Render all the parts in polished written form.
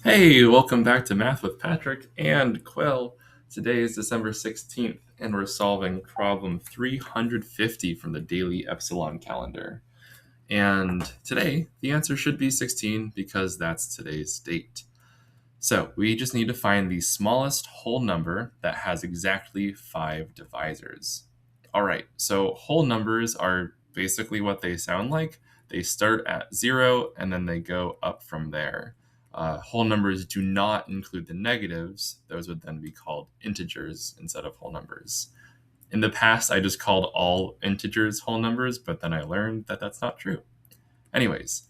Hey, welcome back to Math with Patrick and Quill. Today is December 16th, and we're solving problem 350 from the Daily Epsilon calendar. And today, the answer should be 16 because that's today's date. So we just need to find the smallest whole number that has exactly 5 divisors. All right, so whole numbers are basically what they sound like. They start at 0 and then they go up from there. Whole numbers do not include the negatives. Those would then be called integers instead of whole numbers. In the past, I just called all integers whole numbers, but then I learned that that's not true. Anyways,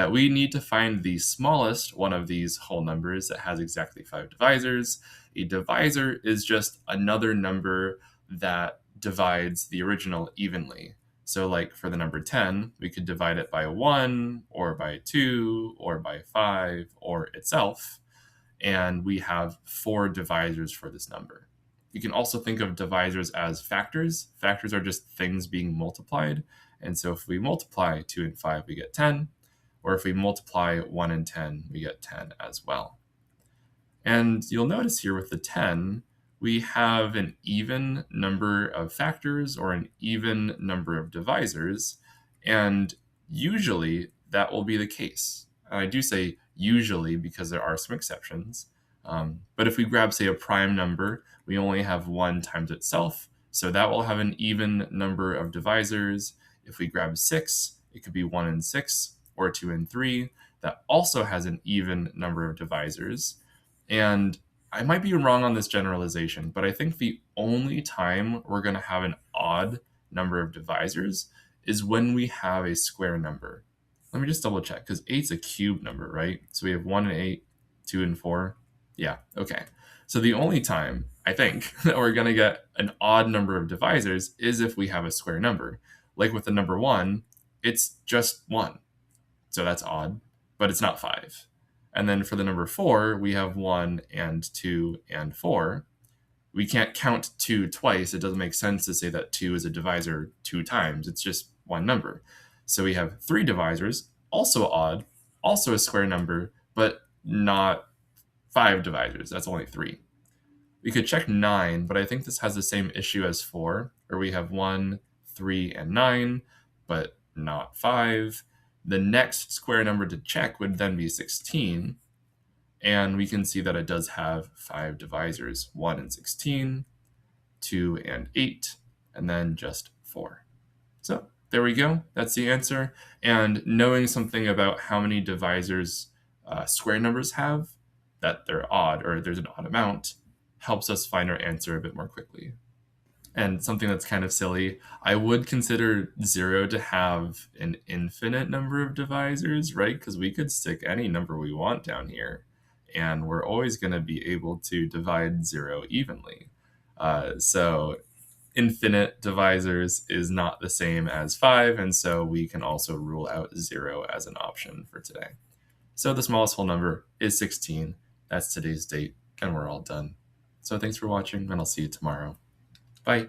we need to find the smallest one of these whole numbers that has exactly 5 divisors. A divisor is just another number that divides the original evenly. So like for the number 10, we could divide it by 1, or by 2, or by 5, or itself. And we have 4 divisors for this number. You can also think of divisors as factors. Factors are just things being multiplied. And so if we multiply 2 and 5, we get 10. Or if we multiply 1 and 10, we get 10 as well. And you'll notice here with the 10, we have an even number of factors or an even number of divisors. And usually that will be the case. And I do say usually because there are some exceptions. But if we grab, say, a prime number, we only have 1 times itself. So that will have an even number of divisors. If we grab 6, it could be 1 and 6 or 2 and 3. That also has an even number of divisors. And I might be wrong on this generalization, but I think the only time we're going to have an odd number of divisors is when we have a square number. Let me just double check, because 8's a cube number, right? So we have 1 and 8, 2 and 4. Yeah, okay. So the only time, I think, that we're going to get an odd number of divisors is if we have a square number. Like with the number 1, it's just 1. So that's odd, but it's not 5. And then for the number 4, we have 1 and 2 and 4. We can't count 2 twice. It doesn't make sense to say that 2 is a divisor 2 times. It's just one number. So we have 3 divisors, also odd, also a square number, but not 5 divisors. That's only 3. We could check 9, but I think this has the same issue as 4, where we have 1, 3, and 9, but not 5. The next square number to check would then be 16, and we can see that it does have 5 divisors, 1 and 16, 2 and 8, and then just 4. So there we go. That's the answer. And knowing something about how many divisors square numbers have, that they're odd or there's an odd amount, helps us find our answer a bit more quickly. And something that's kind of silly, I would consider 0 to have an infinite number of divisors, right? Because we could stick any number we want down here, and we're always going to be able to divide 0 evenly. So infinite divisors is not the same as 5, and so we can also rule out 0 as an option for today. So the smallest whole number is 16. That's today's date, and we're all done. So thanks for watching, and I'll see you tomorrow. Bye.